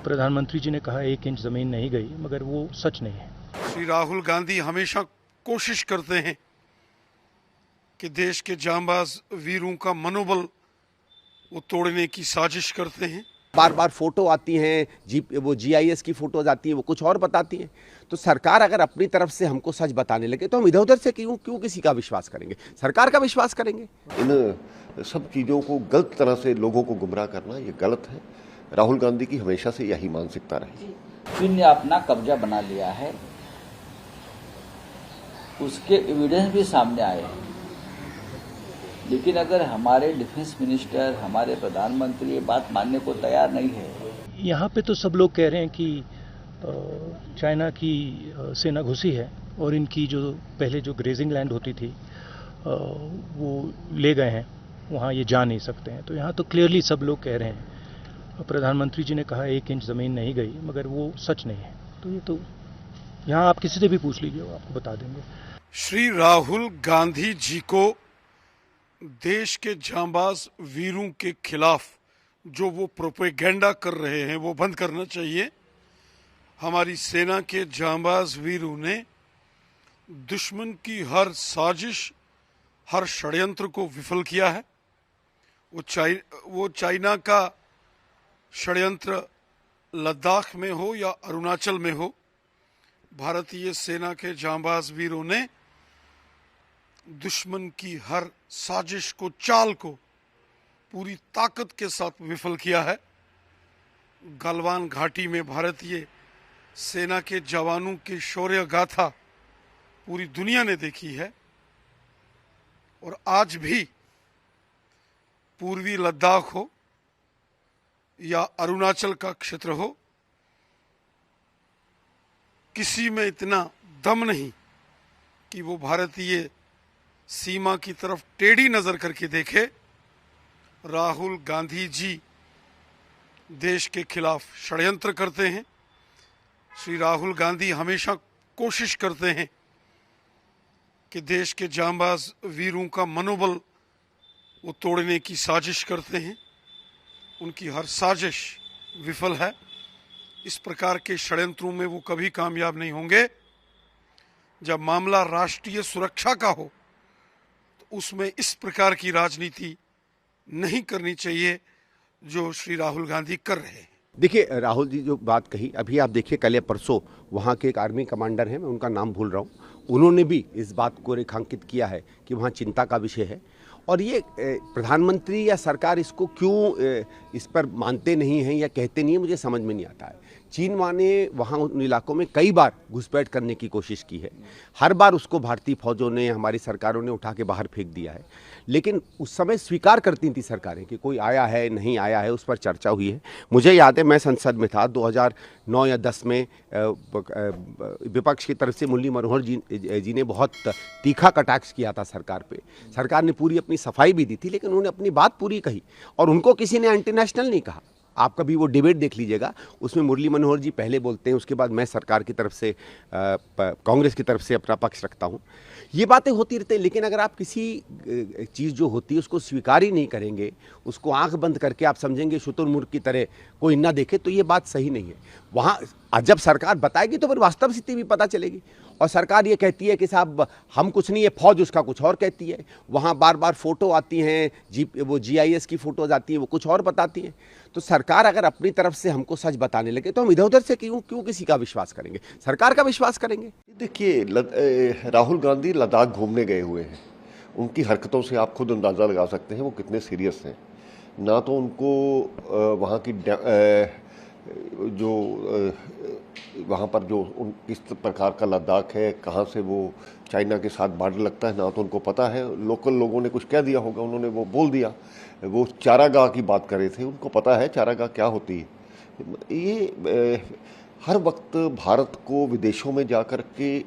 प्रधानमंत्री जी ने कहा 1 इंच जमीन नहीं गई, मगर वो सच नहीं है। श्री राहुल गांधी हमेशा कोशिश करते हैं कि देश के जांबाज वीरों का मनोबल वो तोड़ने की साजिश करते हैं। बार बार फोटो आती हैं, वो GIS की फोटोज आती हैं, वो कुछ और बताती हैं। तो सरकार अगर अपनी तरफ से हमको सच बताने लगे तो हम इधर उधर से क्यों किसी का विश्वास करेंगे? सरकार का विश्वास करेंगे। इन सब चीज़ों को गलत तरह से लोगों को गुमराह करना ये गलत है। राहुल गांधी की हमेशा से यही मानसिकता रही। चीन ने अपना कब्जा बना लिया है, उसके एविडेंस भी सामने आए हैं। लेकिन अगर हमारे डिफेंस मिनिस्टर, हमारे प्रधानमंत्री ये बात मानने को तैयार नहीं है। यहाँ पे तो सब लोग कह रहे हैं कि चाइना की सेना घुसी है और इनकी जो पहले जो ग्रेजिंग लैंड होती थी वो ले गए हैं, वहाँ ये जा नहीं सकते हैं। तो यहाँ तो क्लियरली सब लोग कह रहे हैं। प्रधानमंत्री जी ने कहा 1 इंच ज़मीन नहीं गई, मगर वो सच नहीं है। तो ये तो यहाँ आप किसी से भी पूछ लीजिए, वो आपको बता देंगे। श्री राहुल गांधी जी को देश के जांबाज वीरों के खिलाफ जो वो प्रोपेगेंडा कर रहे हैं वो बंद करना चाहिए। हमारी सेना के जांबाज वीरों ने दुश्मन की हर साजिश, हर षड्यंत्र को विफल किया है। वो चाइना का षड्यंत्र लद्दाख में हो या अरुणाचल में हो, भारतीय सेना के जांबाज वीरों ने दुश्मन की हर साजिश को, चाल को पूरी ताकत के साथ विफल किया है। गलवान घाटी में भारतीय सेना के जवानों की शौर्य गाथा पूरी दुनिया ने देखी है। और आज भी पूर्वी लद्दाख हो या अरुणाचल का क्षेत्र हो, किसी में इतना दम नहीं कि वो भारतीय सीमा की तरफ टेढ़ी नजर करके देखे। राहुल गांधी जी देश के खिलाफ षड्यंत्र करते हैं। श्री राहुल गांधी हमेशा कोशिश करते हैं कि देश के जांबाज वीरों का मनोबल वो तोड़ने की साजिश करते हैं। उनकी हर साजिश विफल है। इस प्रकार के षड्यंत्रों में वो कभी कामयाब नहीं होंगे। जब मामला राष्ट्रीय सुरक्षा का हो तो उसमें इस प्रकार की राजनीति नहीं करनी चाहिए जो श्री राहुल गांधी कर रहे हैं। देखिए, राहुल जी जो बात कही, अभी आप देखिए कल या परसों वहाँ के एक आर्मी कमांडर हैं, मैं उनका नाम भूल रहा हूँ, उन्होंने भी इस बात को रेखांकित किया है कि वहाँ चिंता का विषय है। और ये प्रधानमंत्री या सरकार इसको क्यों इस पर मानते नहीं हैं या कहते नहीं हैं, मुझे समझ में नहीं आता है। चीन ने वहाँ उन इलाकों में कई बार घुसपैठ करने की कोशिश की है। हर बार उसको भारतीय फौजों ने, हमारी सरकारों ने उठा के बाहर फेंक दिया है। लेकिन उस समय स्वीकार करती थी सरकारें कि कोई आया है, नहीं आया है, उस पर चर्चा हुई है। मुझे याद है, मैं संसद में था 2009 या 10 में, विपक्ष की तरफ से मुरली मनोहर जी ने बहुत तीखा कटाक्ष किया था सरकार पे। सरकार ने पूरी अपनी सफाई भी दी थी, लेकिन उन्होंने अपनी बात पूरी कही और उनको किसी ने एंटी नेशनल नहीं कहा। आप कभी वो डिबेट देख लीजिएगा, उसमें मुरली मनोहर जी पहले बोलते हैं, उसके बाद मैं सरकार की तरफ से, कांग्रेस की तरफ से अपना पक्ष रखता हूँ। ये बातें होती रहती हैं, लेकिन अगर आप किसी चीज़ जो होती है उसको स्वीकार ही नहीं करेंगे, उसको आंख बंद करके आप समझेंगे शुतुरमुर्ग की तरह कोई ना देखे, तो ये बात सही नहीं है। वहाँ जब सरकार बताएगी तो फिर वास्तव स्थिति भी पता चलेगी। और सरकार ये कहती है कि साहब हम कुछ नहीं है, फौज उसका कुछ और कहती है। वहाँ बार बार फोटो आती हैं, वो GIS की फोटोज आती हैं, वो कुछ और बताती हैं। तो सरकार अगर अपनी तरफ से हमको सच बताने लगे तो हम इधर उधर से क्यों किसी का विश्वास करेंगे? सरकार का विश्वास करेंगे। देखिए, राहुल गांधी लद्दाख घूमने गए हुए हैं। उनकी हरकतों से आप खुद अंदाज़ा लगा सकते हैं वो कितने सीरियस हैं। ना तो उनको वहाँ की जो वहाँ पर जो किस प्रकार का लद्दाख है, कहाँ से वो चाइना के साथ बॉर्डर लगता है, ना तो उनको पता है। लोकल लोगों ने कुछ कह दिया होगा, उन्होंने वो बोल दिया। वो चारागाह की बात कर रहे थे, उनको पता है चारागाह क्या होती है। ये हर वक्त भारत को विदेशों में जा कर के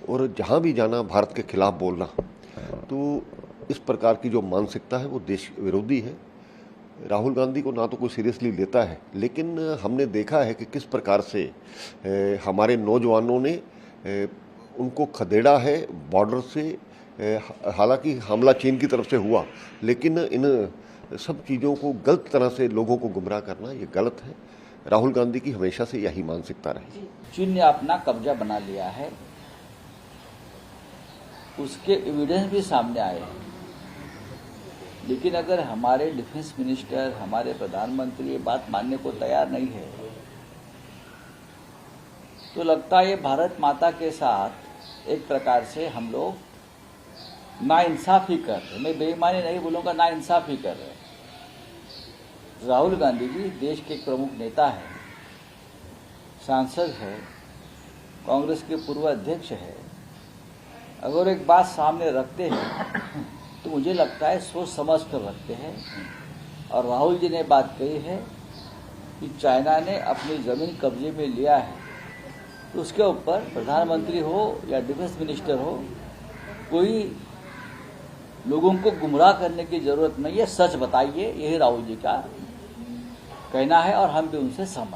और जहाँ भी जाना भारत के खिलाफ बोलना, तो इस प्रकार की जो मानसिकता है वो देश विरोधी है। राहुल गांधी को ना तो कोई सीरियसली लेता है, लेकिन हमने देखा है कि किस प्रकार से हमारे नौजवानों ने उनको खदेड़ा है बॉर्डर से। हालांकि हमला चीन की तरफ से हुआ, लेकिन इन सब चीज़ों को गलत तरह से लोगों को गुमराह करना ये गलत है। राहुल गांधी की हमेशा से यही मानसिकता रही। चीन ने अपना कब्जा बना लिया है, उसके एविडेंस भी सामने आए हैं। लेकिन अगर हमारे डिफेंस मिनिस्टर, हमारे प्रधानमंत्री ये बात मानने को तैयार नहीं है, तो लगता है ये भारत माता के साथ एक प्रकार से हम लोग नाइंसाफी कर रहे। मैं बेईमानी नहीं बोलूंगा, नाइंसाफी कर रहे। राहुल गांधी जी देश के एक प्रमुख नेता है, सांसद है, कांग्रेस के पूर्व अध्यक्ष है। अगर एक बात सामने रखते हैं तो मुझे लगता है सोच समझ कर रखते हैं। और राहुल जी ने बात कही है कि चाइना ने अपनी जमीन कब्जे में लिया है, तो उसके ऊपर प्रधानमंत्री हो या डिफेंस मिनिस्टर हो, कोई लोगों को गुमराह करने की जरूरत नहीं है, सच बताइए। यही राहुल जी का कहना है और हम भी उनसे सहमत हैं।